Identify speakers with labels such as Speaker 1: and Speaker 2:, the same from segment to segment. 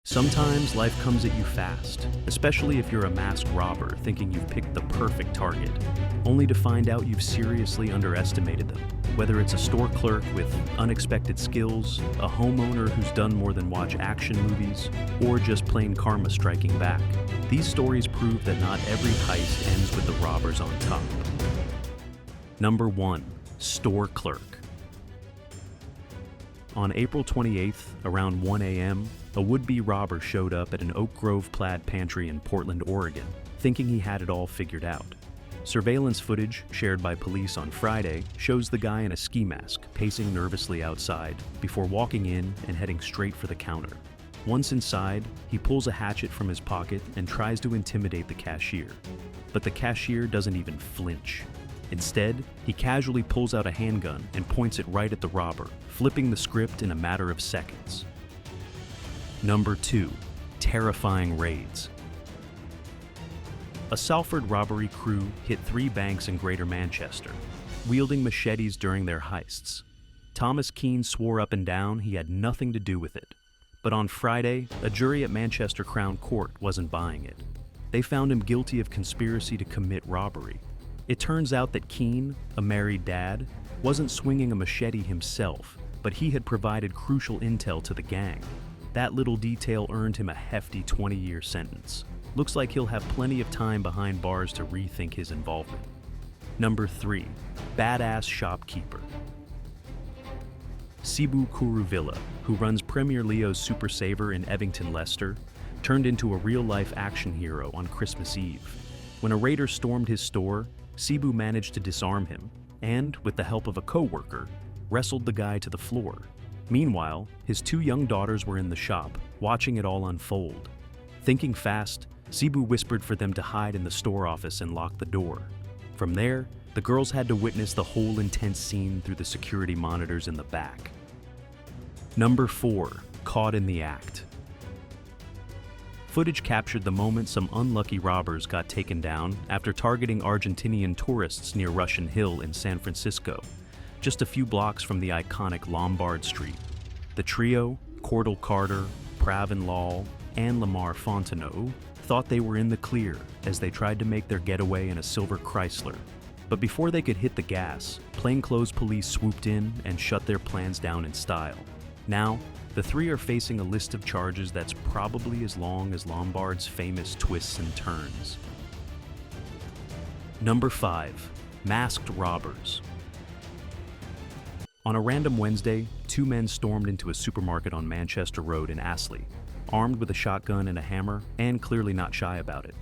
Speaker 1: Sometimes life comes at you fast, especially if you're a masked robber thinking you've picked the perfect target, only to find out you've seriously underestimated them. Whether it's a store clerk with unexpected skills, a homeowner who's done more than watch action movies, or just plain karma striking back, these stories prove that not every heist ends with the robbers on top. Number 1. Store Clerk. On April 28th, around 1 a.m., a would-be robber showed up at an Oak Grove plaid pantry in Portland, Oregon, thinking he had it all figured out. Surveillance footage shared by police on Friday shows the guy in a ski mask pacing nervously outside before walking in and heading straight for the counter. Once inside, he pulls a hatchet from his pocket and tries to intimidate the cashier. But the cashier doesn't even flinch. Instead, he casually pulls out a handgun and points it right at the robber, flipping the script in a matter of seconds. Number 2. Terrifying raids. A Salford robbery crew hit 3 banks in Greater Manchester, wielding machetes during their heists. Thomas Keane swore up and down he had nothing to do with it. But on Friday, a jury at Manchester Crown Court wasn't buying it. They found him guilty of conspiracy to commit robbery. It turns out that Keane, a married dad, wasn't swinging a machete himself, but he had provided crucial intel to the gang. That little detail earned him a hefty 20-year sentence. Looks like he'll have plenty of time behind bars to rethink his involvement. Number 3. Badass Shopkeeper. Sibu Kuruvilla, who runs Premier Leo's Super Saver in Evington, Leicester, turned into a real-life action hero on Christmas Eve. When a raider stormed his store, Sibu managed to disarm him and, with the help of a co-worker, wrestled the guy to the floor. Meanwhile, his 2 young daughters were in the shop, watching it all unfold. Thinking fast, Sibu whispered for them to hide in the store office and lock the door. From there, the girls had to witness the whole intense scene through the security monitors in the back. Number 4. Caught in the act. Footage captured the moment some unlucky robbers got taken down after targeting Argentinian tourists near Russian Hill in San Francisco, just a few blocks from the iconic Lombard Street. The trio, Cordell Carter, Pravin Lal, and Lamar Fontenot, thought they were in the clear as they tried to make their getaway in a silver Chrysler. But before they could hit the gas, plainclothes police swooped in and shut their plans down in style. Now, the 3 are facing a list of charges that's probably as long as Lombard's famous twists and turns. Number 5. Masked Robbers. On a random Wednesday, 2 men stormed into a supermarket on Manchester Road in Astley, armed with a shotgun and a hammer, and clearly not shy about it.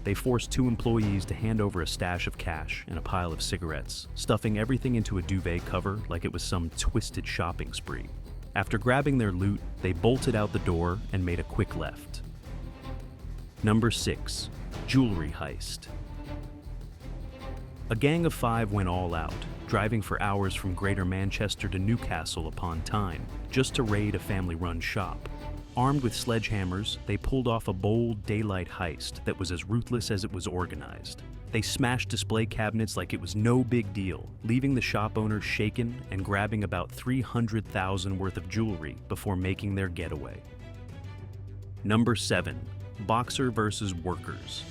Speaker 1: They forced 2 employees to hand over a stash of cash and a pile of cigarettes, stuffing everything into a duvet cover like it was some twisted shopping spree. After grabbing their loot, they bolted out the door and made a quick left. Number 6. Jewelry Heist. A gang of 5 went all out, driving for hours from Greater Manchester to Newcastle upon Tyne, just to raid a family-run shop. Armed with sledgehammers, they pulled off a bold daylight heist that was as ruthless as it was organized. They smashed display cabinets like it was no big deal, leaving the shop owners shaken and grabbing about $300,000 worth of jewelry before making their getaway. Number 7. Boxer vs. Workers.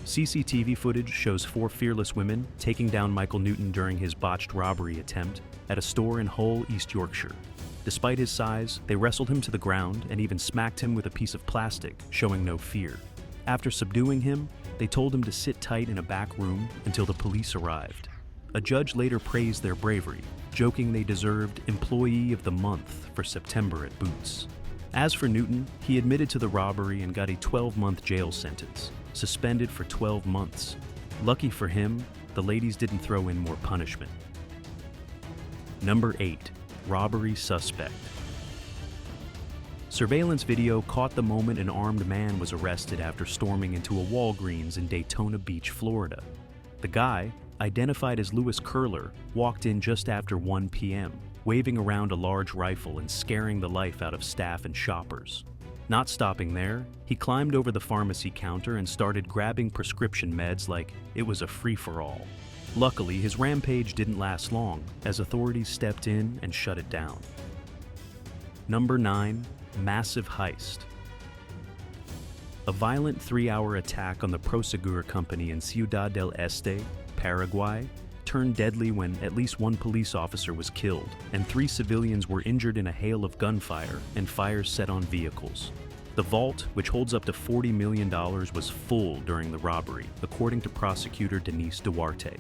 Speaker 1: CCTV footage shows 4 fearless women taking down Michael Newton during his botched robbery attempt at a store in Hull, East Yorkshire. Despite his size, they wrestled him to the ground and even smacked him with a piece of plastic, showing no fear. After subduing him, they told him to sit tight in a back room until the police arrived. A judge later praised their bravery, joking they deserved Employee of the Month for September at Boots. As for Newton, he admitted to the robbery and got a 12-month jail sentence, suspended for 12 months. Lucky for him, the ladies didn't throw in more punishment. Number 8. Robbery Suspect. Surveillance video caught the moment an armed man was arrested after storming into a Walgreens in Daytona Beach, Florida. The guy, identified as Lewis Curler, walked in just after 1 p.m., waving around a large rifle and scaring the life out of staff and shoppers. Not stopping there, he climbed over the pharmacy counter and started grabbing prescription meds like it was a free-for-all. Luckily, his rampage didn't last long, as authorities stepped in and shut it down. Number 9. massive heist. A violent 3-hour attack on the Prosegur company in Ciudad del Este, Paraguay, turned deadly when at least one police officer was killed and 3 civilians were injured in a hail of gunfire and fires set on vehicles. The vault, which holds up to $40 million, was full during the robbery, according to prosecutor Denise Duarte.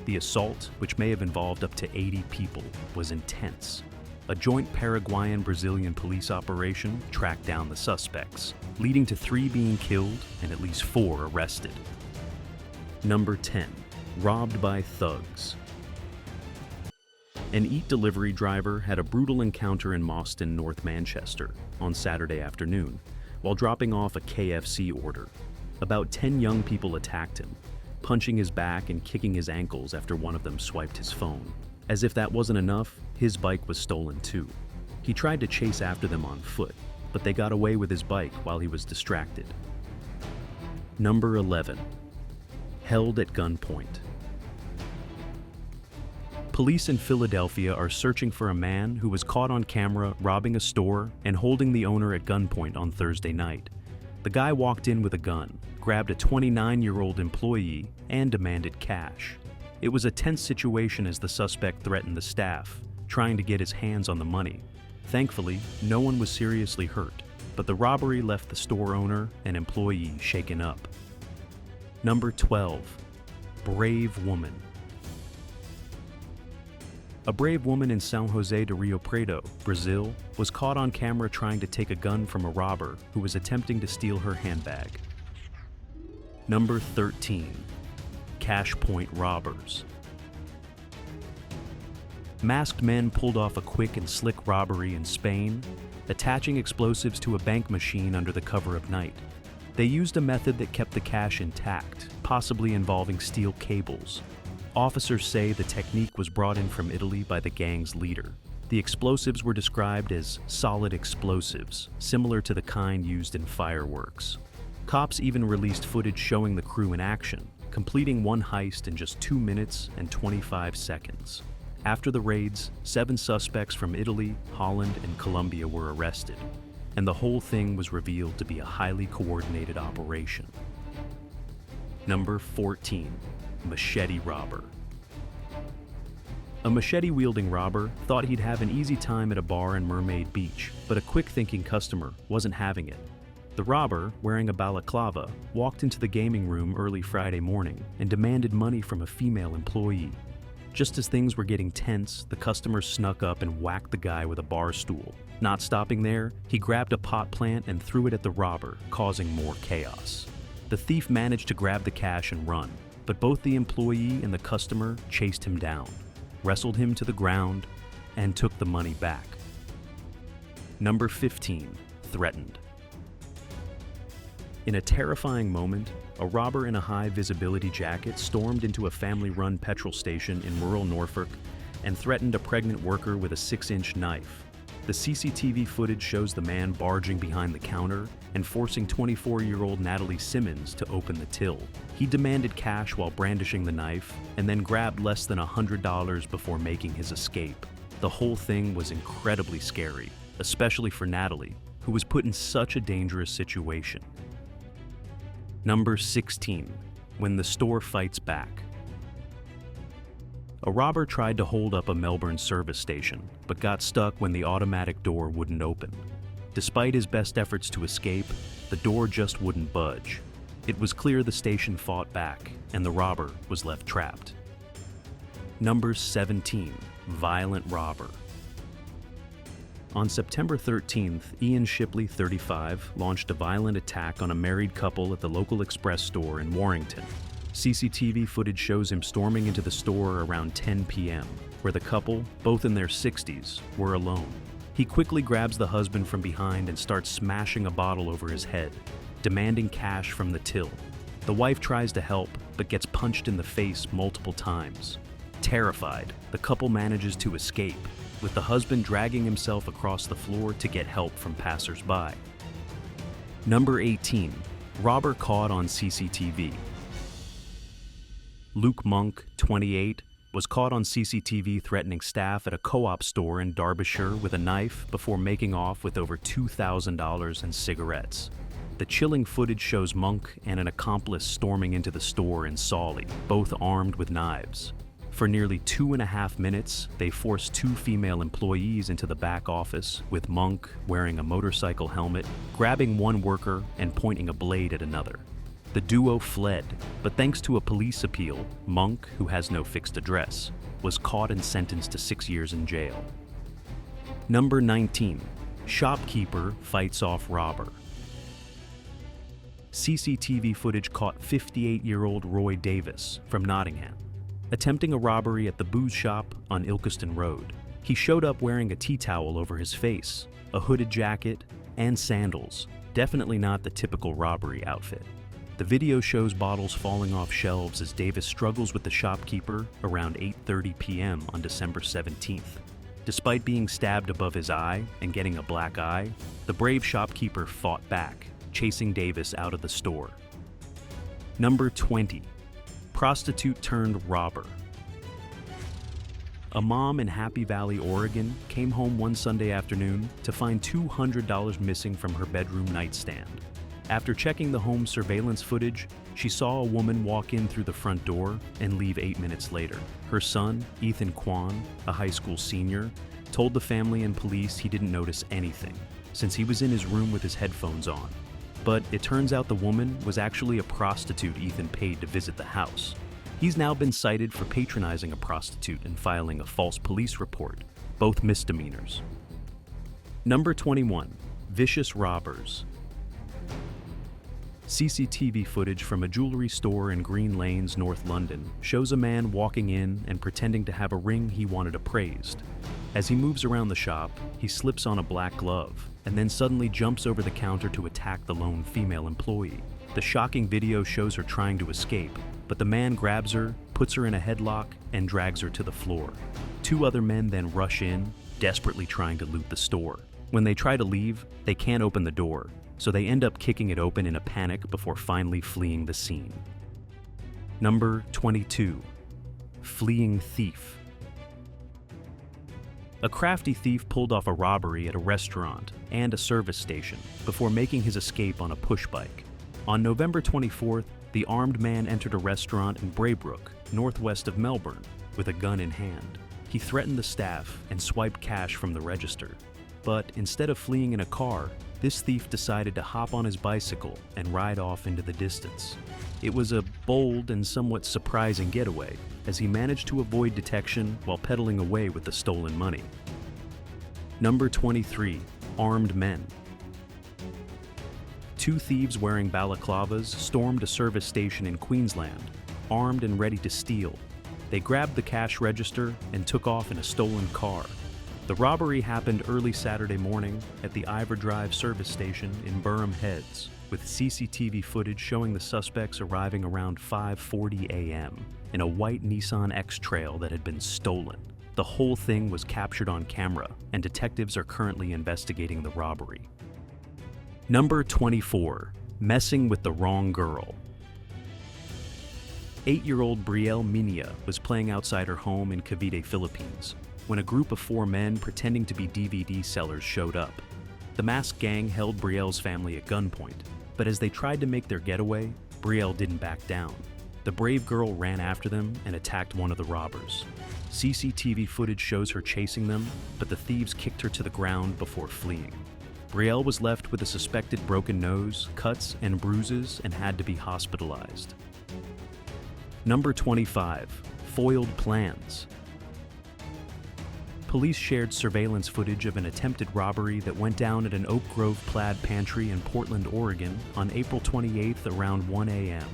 Speaker 1: The assault, which may have involved up to 80 people, was intense. A joint Paraguayan-Brazilian police operation tracked down the suspects, leading to 3 being killed and at least 4 arrested. Number 10. Robbed by thugs. An Eat delivery driver had a brutal encounter in Moston, North Manchester, on Saturday afternoon, while dropping off a KFC order. About 10 young people attacked him, punching his back and kicking his ankles after one of them swiped his phone. As if that wasn't enough, his bike was stolen too. He tried to chase after them on foot, but they got away with his bike while he was distracted. Number 11. Held at gunpoint. Police in Philadelphia are searching for a man who was caught on camera robbing a store and holding the owner at gunpoint on Thursday night. The guy walked in with a gun, grabbed a 29-year-old employee, and demanded cash. It was a tense situation as the suspect threatened the staff, trying to get his hands on the money. Thankfully, no one was seriously hurt, but the robbery left the store owner and employee shaken up. Number 12. Brave woman. A brave woman in São José do Rio Preto, Brazil, was caught on camera trying to take a gun from a robber who was attempting to steal her handbag. Number 13. Cash point robbers. Masked men pulled off a quick and slick robbery in Spain, attaching explosives to a bank machine under the cover of night. They used a method that kept the cash intact, possibly involving steel cables. Officers say the technique was brought in from Italy by the gang's leader. The explosives were described as solid explosives, similar to the kind used in fireworks. Cops even released footage showing the crew in action, completing one heist in just 2 minutes and 25 seconds. After the raids, 7 suspects from Italy, Holland, and Colombia were arrested, and the whole thing was revealed to be a highly coordinated operation. Number 14. Machete robber. A machete-wielding robber thought he'd have an easy time at a bar in Mermaid Beach, but a quick-thinking customer wasn't having it. The robber, wearing a balaclava, walked into the gaming room early Friday morning and demanded money from a female employee. Just as things were getting tense, the customer snuck up and whacked the guy with a bar stool. Not stopping there, he grabbed a pot plant and threw it at the robber, causing more chaos. The thief managed to grab the cash and run, but both the employee and the customer chased him down, wrestled him to the ground, and took the money back. Number 15. Threatened. In a terrifying moment, a robber in a high-visibility jacket stormed into a family-run petrol station in rural Norfolk and threatened a pregnant worker with a 6-inch knife. The CCTV footage shows the man barging behind the counter and forcing 24-year-old Natalie Simmons to open the till. He demanded cash while brandishing the knife and then grabbed less than $100 before making his escape. The whole thing was incredibly scary, especially for Natalie, who was put in such a dangerous situation. Number 16. When the store fights back. A robber tried to hold up a Melbourne service station, but got stuck when the automatic door wouldn't open. Despite his best efforts to escape, the door just wouldn't budge. It was clear the station fought back, and the robber was left trapped. Number 17. Violent robber. On September 13th, Ian Shipley, 35, launched a violent attack on a married couple at the local express store in Warrington. CCTV footage shows him storming into the store around 10 p.m., where the couple, both in their 60s, were alone. He quickly grabs the husband from behind and starts smashing a bottle over his head, demanding cash from the till. The wife tries to help, but gets punched in the face multiple times. Terrified, the couple manages to escape, with the husband dragging himself across the floor to get help from passers-by. Number 18. Robber caught on CCTV. Luke Monk, 28, was caught on CCTV threatening staff at a co-op store in Derbyshire with a knife before making off with over $2,000 in cigarettes. The chilling footage shows Monk and an accomplice storming into the store in Sawley, both armed with knives. For nearly 2.5 minutes, they forced 2 female employees into the back office, with Monk wearing a motorcycle helmet, grabbing one worker and pointing a blade at another. The duo fled, but thanks to a police appeal, Monk, who has no fixed address, was caught and sentenced to 6 years in jail. Number 19. Shopkeeper fights off robber. CCTV footage caught 58-year-old Roy Davis from Nottingham attempting a robbery at the booze shop on Ilkeston Road. He showed up wearing a tea towel over his face, a hooded jacket, and sandals, definitely not the typical robbery outfit. The video shows bottles falling off shelves as Davis struggles with the shopkeeper around 8:30 p.m. on December 17th. Despite being stabbed above his eye and getting a black eye, the brave shopkeeper fought back, chasing Davis out of the store. Number 20. Prostitute turned robber. A mom in Happy Valley, Oregon, came home one Sunday afternoon to find $200 missing from her bedroom nightstand. After checking the home surveillance footage, she saw a woman walk in through the front door and leave 8 minutes later. Her son, Ethan Kwan, a high school senior, told the family and police he didn't notice anything, since he was in his room with his headphones on. But it turns out the woman was actually a prostitute Ethan paid to visit the house. He's now been cited for patronizing a prostitute and filing a false police report, both misdemeanors. Number 21. Vicious robbers. CCTV footage from a jewelry store in Green Lanes, North London, shows a man walking in and pretending to have a ring he wanted appraised. As he moves around the shop, he slips on a black glove and then suddenly jumps over the counter to attack the lone female employee. The shocking video shows her trying to escape, but the man grabs her, puts her in a headlock, and drags her to the floor. 2 other men then rush in, desperately trying to loot the store. When they try to leave, they can't open the door, so they end up kicking it open in a panic before finally fleeing the scene. Number 22. Fleeing thief. A crafty thief pulled off a robbery at a restaurant and a service station before making his escape on a push bike. On November 24th, the armed man entered a restaurant in Braybrook, northwest of Melbourne, with a gun in hand. He threatened the staff and swiped cash from the register. But instead of fleeing in a car, this thief decided to hop on his bicycle and ride off into the distance. It was a bold and somewhat surprising getaway, as he managed to avoid detection while pedaling away with the stolen money. Number 23. Armed men. 2 thieves wearing balaclavas stormed a service station in Queensland, armed and ready to steal. They grabbed the cash register and took off in a stolen car. The robbery happened early Saturday morning at the Ivor Drive service station in Burham Heads, with CCTV footage showing the suspects arriving around 5:40 a.m. in a white Nissan X-Trail that had been stolen. The whole thing was captured on camera, and detectives are currently investigating the robbery. Number 24. Messing with the wrong girl. 8-year-old Brielle Minia was playing outside her home in Cavite, Philippines, when a group of 4 men pretending to be DVD sellers showed up. The masked gang held Brielle's family at gunpoint, but as they tried to make their getaway, Brielle didn't back down. The brave girl ran after them and attacked one of the robbers. CCTV footage shows her chasing them, but the thieves kicked her to the ground before fleeing. Brielle was left with a suspected broken nose, cuts, and bruises, and had to be hospitalized. Number 25. Foiled plans. Police shared surveillance footage of an attempted robbery that went down at an Oak Grove plaid pantry in Portland, Oregon on April 28th around 1 a.m.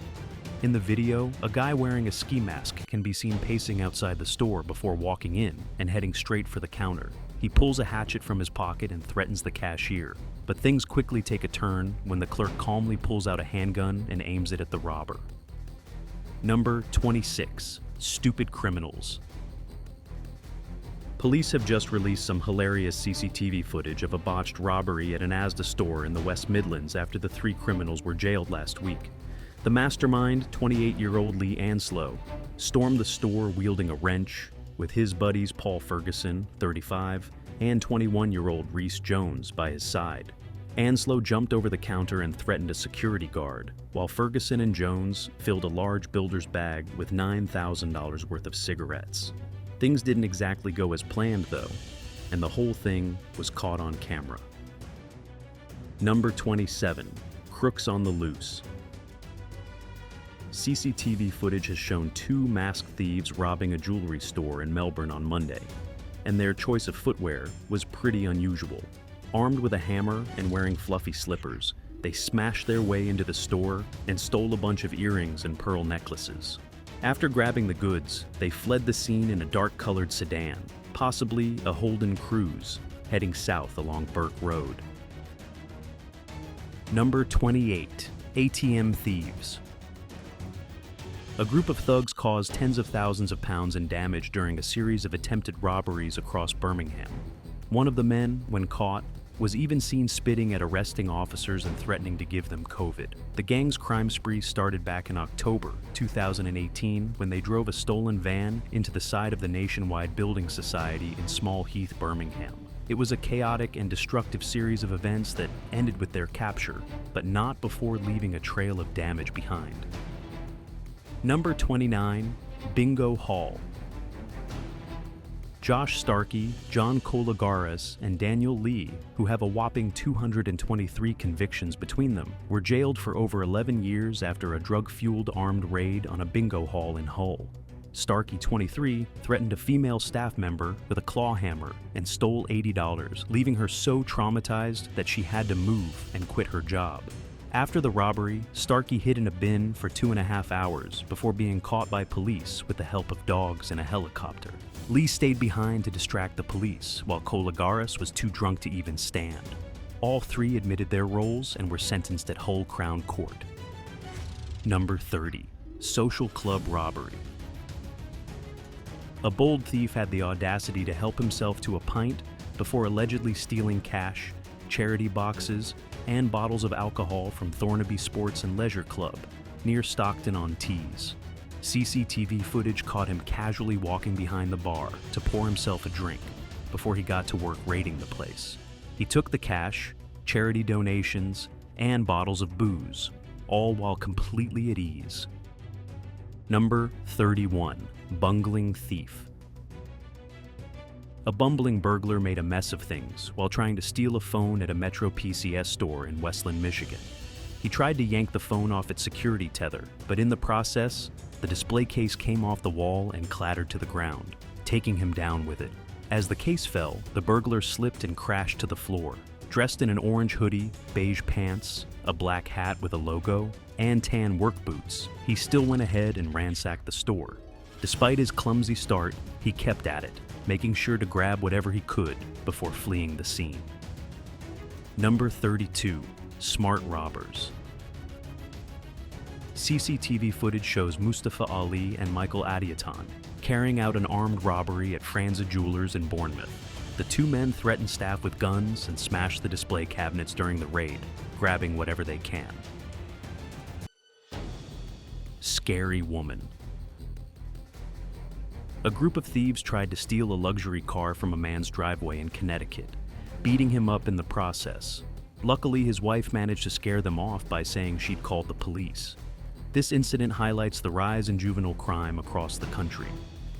Speaker 1: In the video, a guy wearing a ski mask can be seen pacing outside the store before walking in and heading straight for the counter. He pulls a hatchet from his pocket and threatens the cashier, but things quickly take a turn when the clerk calmly pulls out a handgun and aims it at the robber. Number 26. Stupid criminals. Police have just released some hilarious CCTV footage of a botched robbery at an Asda store in the West Midlands after the 3 criminals were jailed last week. The mastermind, 28-year-old Lee Anslow, stormed the store wielding a wrench with his buddies Paul Ferguson, 35, and 21-year-old Reese Jones by his side. Anslow jumped over the counter and threatened a security guard, while Ferguson and Jones filled a large builder's bag with $9,000 worth of cigarettes. Things didn't exactly go as planned, though, and the whole thing was caught on camera. Number 27. Crooks on the Loose. CCTV footage has shown two masked thieves robbing a jewelry store in Melbourne on Monday, and their choice of footwear was pretty unusual. Armed with a hammer and wearing fluffy slippers, they smashed their way into the store and stole a bunch of earrings and pearl necklaces. After grabbing the goods, they fled the scene in a dark-colored sedan, possibly a Holden Cruise, heading south along Burke Road. Number 28. ATM Thieves. A group of thugs caused tens of thousands of pounds in damage during a series of attempted robberies across Birmingham. One of the men, when caught, was even seen spitting at arresting officers and threatening to give them COVID. The gang's crime spree started back in October 2018 when they drove a stolen van into the side of the Nationwide Building Society in Small Heath, Birmingham. It was a chaotic and destructive series of events that ended with their capture, but not before leaving a trail of damage behind. Number 29. Bingo Hall. Josh Starkey, John Colagares, and Daniel Lee, who have a whopping 223 convictions between them, were jailed for over 11 years after a drug-fueled armed raid on a bingo hall in Hull. Starkey, 23, threatened a female staff member with a claw hammer and stole $80, leaving her so traumatized that she had to move and quit her job. After the robbery, Starkey hid in a bin for 2.5 hours before being caught by police with the help of dogs and a helicopter. Lee stayed behind to distract the police, while Colagares was too drunk to even stand. All three admitted their roles and were sentenced at Hull Crown Court. Number 30. Social club robbery. A bold thief had the audacity to help himself to a pint before allegedly stealing cash, charity boxes, and bottles of alcohol from Thornaby Sports and Leisure Club, near Stockton-on-Tees. CCTV footage caught him casually walking behind the bar to pour himself a drink before he got to work raiding the place. He took the cash, charity donations, and bottles of booze, all while completely at ease. Number 31. Bungling thief. A bumbling burglar made a mess of things while trying to steal a phone at a Metro PCS store in Westland, Michigan. He tried to yank the phone off its security tether, but in the process, the display case came off the wall and clattered to the ground, taking him down with it. As the case fell, the burglar slipped and crashed to the floor. Dressed in an orange hoodie, beige pants, a black hat with a logo, and tan work boots, he still went ahead and ransacked the store. Despite his clumsy start, he kept at it, making sure to grab whatever he could before fleeing the scene. Number 32. Smart robbers. CCTV footage shows Mustafa Ali and Michael Adiaton carrying out an armed robbery at Franza Jewelers in Bournemouth. The two men threatened staff with guns and smashed the display cabinets during the raid, grabbing whatever they can. Scary woman. A group of thieves tried to steal a luxury car from a man's driveway in Connecticut, beating him up in the process. Luckily, his wife managed to scare them off by saying she'd called the police. This incident highlights the rise in juvenile crime across the country.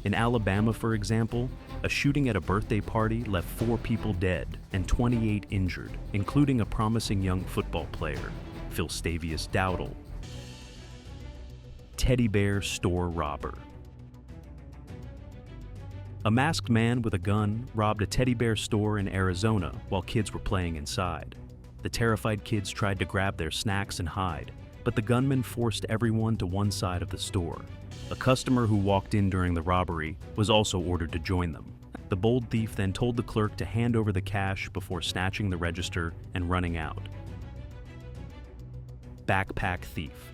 Speaker 1: In Alabama, for example, a shooting at a birthday party left 4 people dead and 28 injured, including a promising young football player, Philstavius Dowdle. Teddy bear store robber. A masked man with a gun robbed a teddy bear store in Arizona while kids were playing inside. The terrified kids tried to grab their snacks and hide, but the gunman forced everyone to one side of the store. A customer who walked in during the robbery was also ordered to join them. The bold thief then told the clerk to hand over the cash before snatching the register and running out. Backpack thief.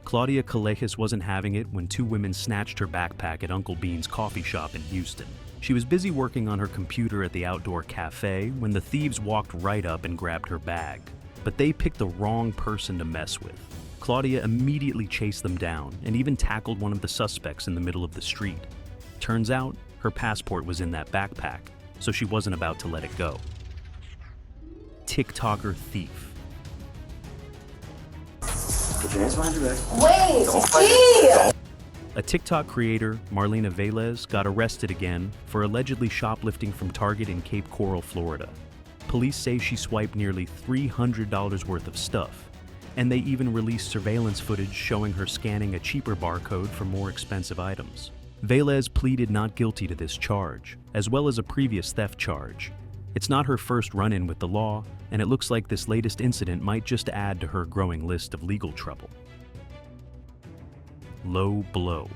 Speaker 1: Claudia Callejas wasn't having it when 2 women snatched her backpack at Uncle Bean's coffee shop in Houston. She was busy working on her computer at the outdoor cafe when the thieves walked right up and grabbed her bag. But they picked the wrong person to mess with. Claudia immediately chased them down and even tackled one of the suspects in the middle of the street. Turns out, her passport was in that backpack, so she wasn't about to let it go. TikToker thief.
Speaker 2: Put your hands behind your back.
Speaker 3: Wait!
Speaker 1: A TikTok creator, Marlena Velez, got arrested again for allegedly shoplifting from Target in Cape Coral, Florida. Police say she swiped nearly $300 worth of stuff, and they even released surveillance footage showing her scanning a cheaper barcode for more expensive items. Velez pleaded not guilty to this charge, as well as a previous theft charge. It's not her first run-in with the law, and it looks like this latest incident might just add to her growing list of legal trouble. Low blow.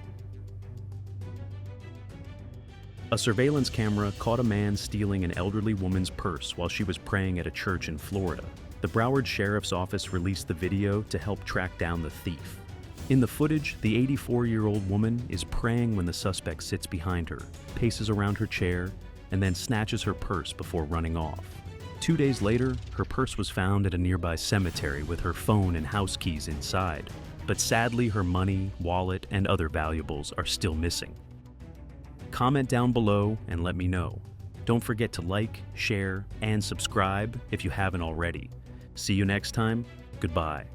Speaker 1: A surveillance camera caught a man stealing an elderly woman's purse while she was praying at a church in Florida. The Broward Sheriff's Office released the video to help track down the thief. In the footage, the 84-year-old woman is praying when the suspect sits behind her, paces around her chair, and then snatches her purse before running off. 2 days later, her purse was found at a nearby cemetery with her phone and house keys inside. But sadly, her money, wallet, and other valuables are still missing. Comment down below and let me know. Don't forget to like, share, and subscribe if you haven't already. See you next time. Goodbye.